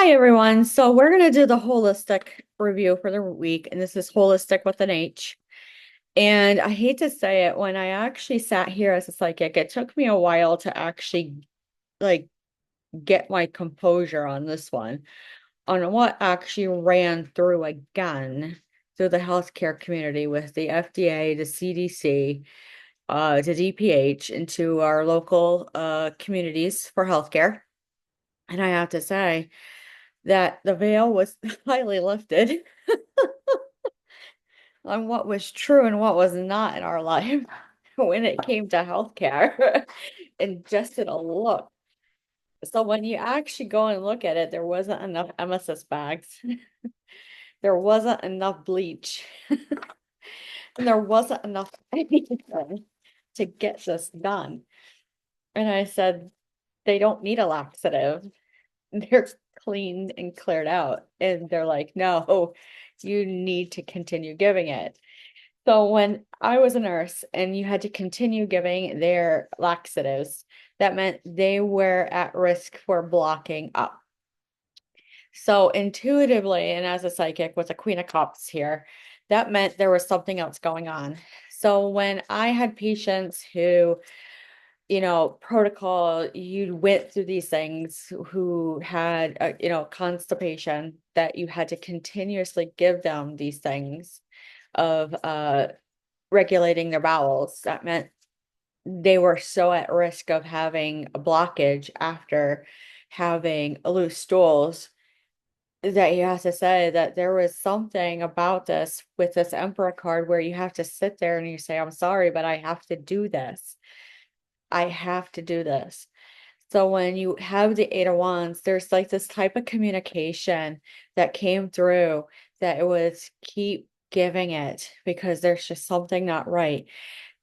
Hi, everyone. So we're going to do the holistic review for the week, and this is holistic with an H. And I hate to say it, when I actually sat here as a psychic, it took me a while to actually like get my composure on this one, on what actually ran through again through the healthcare community with the FDA, the CDC, the DPH, into our local communities for healthcare. And I have to say, that the veil was highly lifted on what was true and what was not in our life when it came to healthcare and just in a look. So when you actually go and look at it, there wasn't enough MSS bags. There wasn't enough bleach. And there wasn't enough anything to get this done. And I said, they don't need a laxative. They're cleaned and cleared out. And they're like, no, you need to continue giving it. So when I was a nurse and you had to continue giving their laxatives, that meant they were at risk for blocking up. So intuitively, and as a psychic with a Queen of Cups here, that meant there was something else going on. So when I had patients who, protocol, you went through these things who had, constipation, that you had to continuously give them these things of regulating their bowels. That meant they were so at risk of having a blockage after having loose stools that you have to say that there was something about this with this Emperor card where you have to sit there and you say, I'm sorry, but I have to do this. I have to do this. So when you have the Eight of Wands, there's like this type of communication that came through that it was keep giving it because there's just something not right.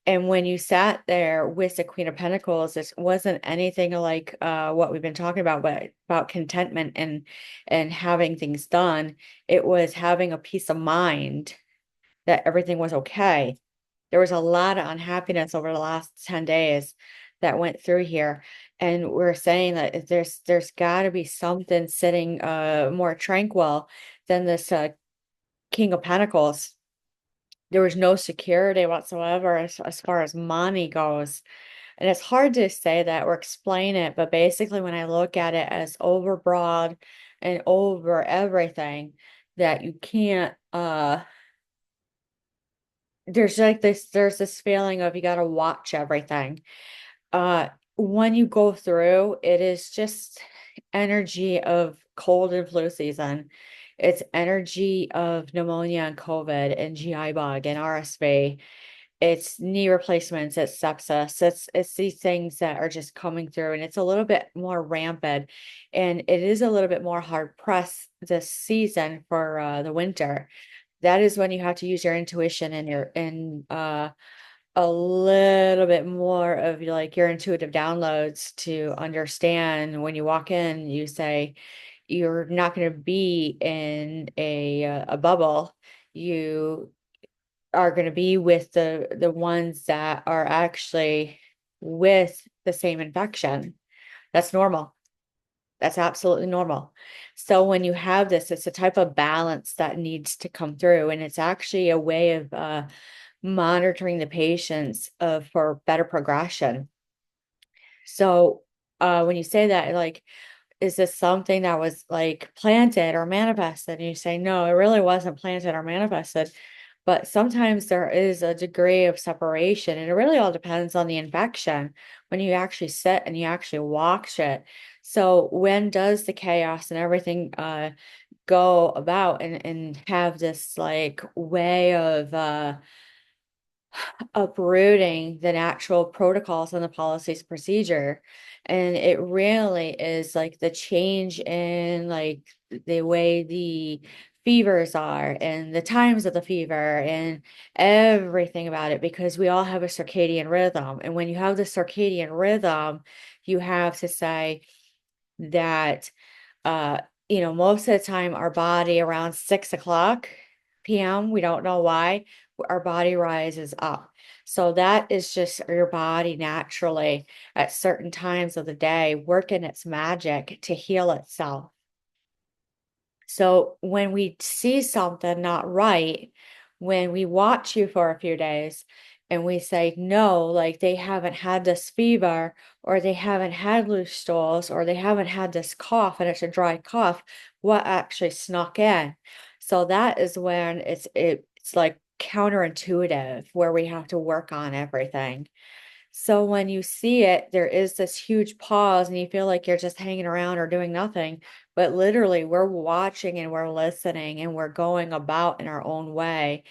And when you sat there with the Queen of Pentacles, it wasn't anything like what we've been talking about, but about contentment and having things done. It was having a peace of mind that everything was okay. There was a lot of unhappiness over the last 10 days that went through here. And we're saying that there's got to be something sitting more tranquil than this King of Pentacles. There was no security whatsoever as far as money goes. And it's hard to say that or explain it, but basically when I look at it as overbroad and over everything, that you can't there's this feeling of you got to watch everything. When you go through, it is just energy of cold and flu season. It's energy of pneumonia and COVID and GI bug and RSV. It's knee replacements, it's sepsis, it's these things that are just coming through, and it's a little bit more rampant, and it is a little bit more hard pressed this season for the winter. That is when you have to use your intuition and a little bit more of like your intuitive downloads to understand when you walk in, you say you're not going to be in a bubble. You are going to be with the ones that are actually with the same infection. That's normal. That's absolutely normal. So when you have this, it's a type of balance that needs to come through, and it's actually a way of monitoring the patients for better progression. So when you say that, like, is this something that was like planted or manifested? And you say, no, it really wasn't planted or manifested. But sometimes there is a degree of separation, and it really all depends on the infection when you actually sit and you actually watch it. So when does the chaos and everything go about and have this like way of uprooting the natural protocols and the policies procedure? And it really is like the change in like the way the fevers are and the times of the fever and everything about it, because we all have a circadian rhythm. And when you have the circadian rhythm, you have to say that uh most of the time our body around 6 o'clock p.m., we don't know why, our body rises up. So that is just your body naturally at certain times of the day working its magic to heal itself. So when we see something not right, when we watch you for a few days and we say, no, like they haven't had this fever, or they haven't had loose stools, or they haven't had this cough and it's a dry cough, what actually snuck in? So that is when it's like counterintuitive, where we have to work on everything. So when you see it, there is this huge pause and you feel like you're just hanging around or doing nothing. But literally, we're watching and we're listening and we're going about in our own way.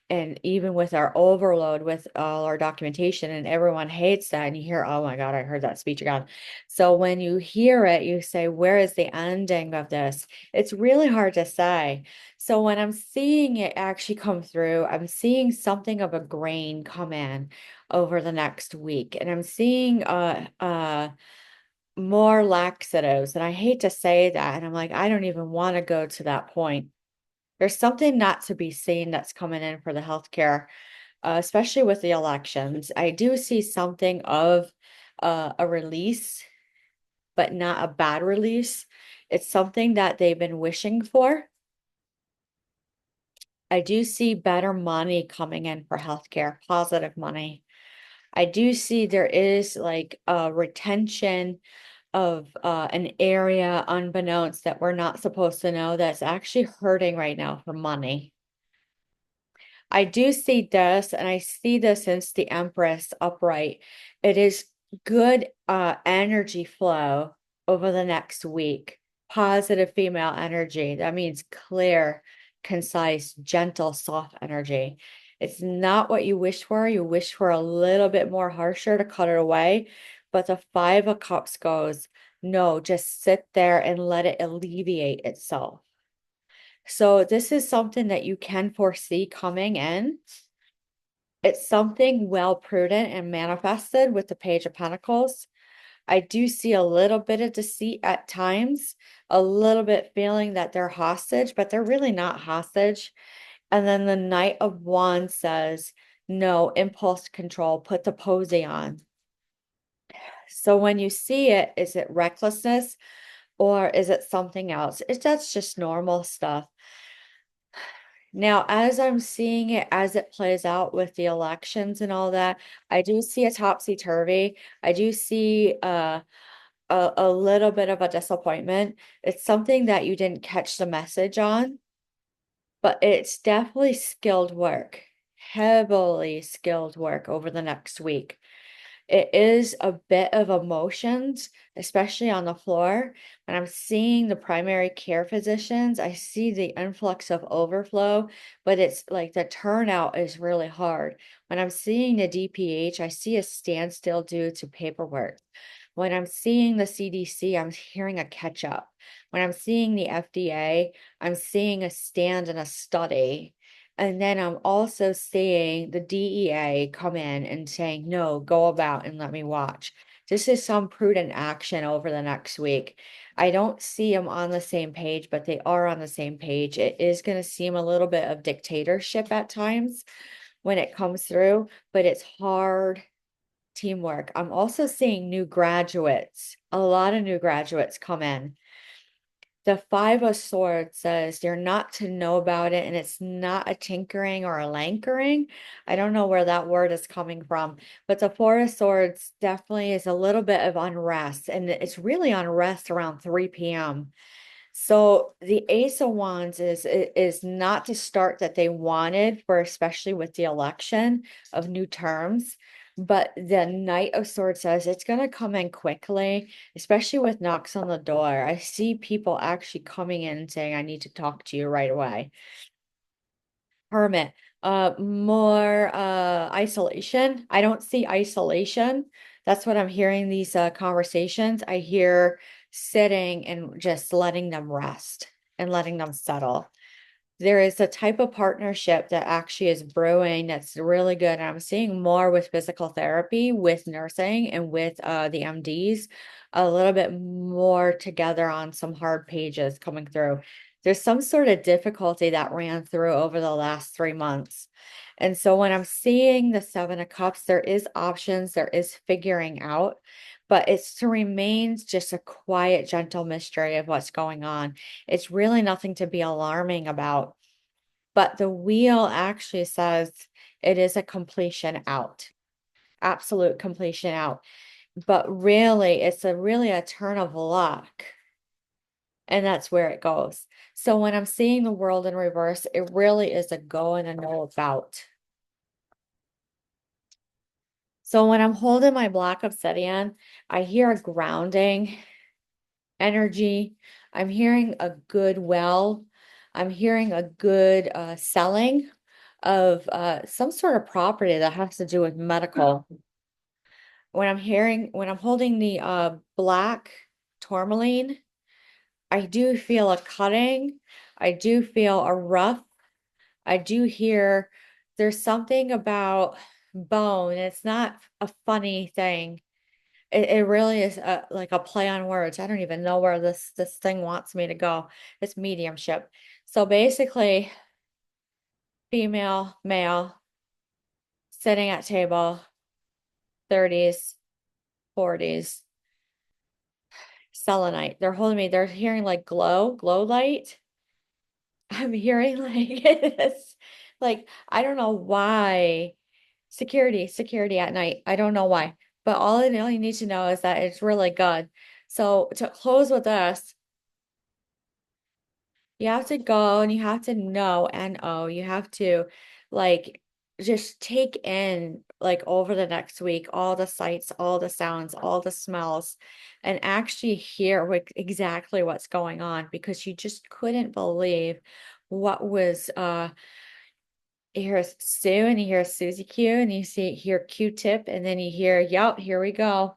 And even with our overload with all our documentation, and everyone hates that. And you hear, oh my God, I heard that speech again. So when you hear it, you say, where is the ending of this? It's really hard to say. So when I'm seeing it actually come through, I'm seeing something of a grain come in over the next week. And I'm seeing more laxatives. And I hate to say that. And I'm like, I don't even want to go to that point. There's something not to be seen that's coming in for the healthcare, especially with the elections. I do see something of a release, but not a bad release. It's something that they've been wishing for. I do see better money coming in for healthcare, positive money. I do see there is like a retention of an area unbeknownst that we're not supposed to know, that's actually hurting right now for money. I do see this, and I see this since the Empress upright. It is good energy flow over the next week. Positive female energy. That means clear, concise, gentle, soft energy. It's not what you wish for. You wish for a little bit more harsher to cut it away. But the Five of Cups goes, no, just sit there and let it alleviate itself. So this is something that you can foresee coming in. It's something well prudent and manifested with the Page of Pentacles. I do see a little bit of deceit at times, a little bit feeling that they're hostage, but they're really not hostage. And then the Knight of Wands says, no, impulse control, put the posy on. So when you see it, is it recklessness or is it something else? That's just normal stuff. Now, as I'm seeing it, as it plays out with the elections and all that, I do see a topsy-turvy. I do see a little bit of a disappointment. It's something that you didn't catch the message on, but it's definitely skilled work, heavily skilled work over the next week. It is a bit of emotions, especially on the floor. When I'm seeing the primary care physicians, I see the influx of overflow, but it's like the turnout is really hard. When I'm seeing the DPH, I see a standstill due to paperwork. When I'm seeing the CDC, I'm hearing a catch up. When I'm seeing the FDA, I'm seeing a stand and a study. And then I'm also seeing the DEA come in and saying, no, go about and let me watch. This is some prudent action over the next week. I don't see them on the same page, but they are on the same page. It is going to seem a little bit of dictatorship at times when it comes through, but it's hard teamwork. I'm also seeing new graduates, a lot of new graduates come in. The Five of Swords says you're not to know about it, and it's not a tinkering or a lankering. I don't know where that word is coming from, but the Four of Swords definitely is a little bit of unrest, and it's really unrest around 3 p.m. So the Ace of Wands is not the start that they wanted for, especially with the election of new terms. But the Knight of Swords says it's going to come in quickly, especially with knocks on the door. I see people actually coming in and saying, I need to talk to you right away. Hermit, more isolation. I don't see isolation. That's what I'm hearing these conversations. I hear sitting and just letting them rest and letting them settle. There is a type of partnership that actually is brewing that's really good. And I'm seeing more with physical therapy, with nursing, and with the MDs, a little bit more together on some hard pages coming through. There's some sort of difficulty that ran through over the last 3 months. And so when I'm seeing the Seven of Cups, there is options, there is figuring out, but it's to remain just a quiet, gentle mystery of what's going on. It's really nothing to be alarming about. But the wheel actually says it is a completion out, absolute completion out. But really, it's really a turn of luck. And that's where it goes. So when I'm seeing the world in reverse, it really is a go and a no about. So when I'm holding my black obsidian, I hear a grounding energy. I'm hearing a good well. I'm hearing a good selling of some sort of property that has to do with medical. When I'm holding the black tourmaline, I do feel a cutting. I do feel a rough. I do hear there's something about bone. It's not a funny thing. It really is like a play on words. I don't even know where this thing wants me to go. It's mediumship. So basically, female, male, sitting at table, 30s, 40s, selenite. They're holding me, they're hearing like glow light. I'm hearing like this, like, I don't know why. Security at night. I don't know why. But all you need to know is that it's really good. So to close with this, you have to go and you have to know, N-O, you have to like just take in like over the next week all the sights, all the sounds, all the smells, and actually hear exactly what's going on because you just couldn't believe what was you hear Sue and you hear Susie Q and you see hear Q-tip and then you hear, yep, here we go.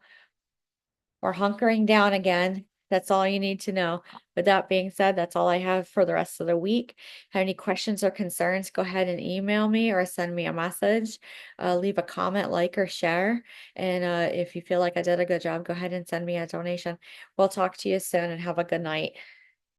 We're hunkering down again. That's all you need to know. With that being said, that's all I have for the rest of the week. Have any questions or concerns, go ahead and email me or send me a message. Leave a comment, like, or share. And if you feel like I did a good job, go ahead and send me a donation. We'll talk to you soon and have a good night.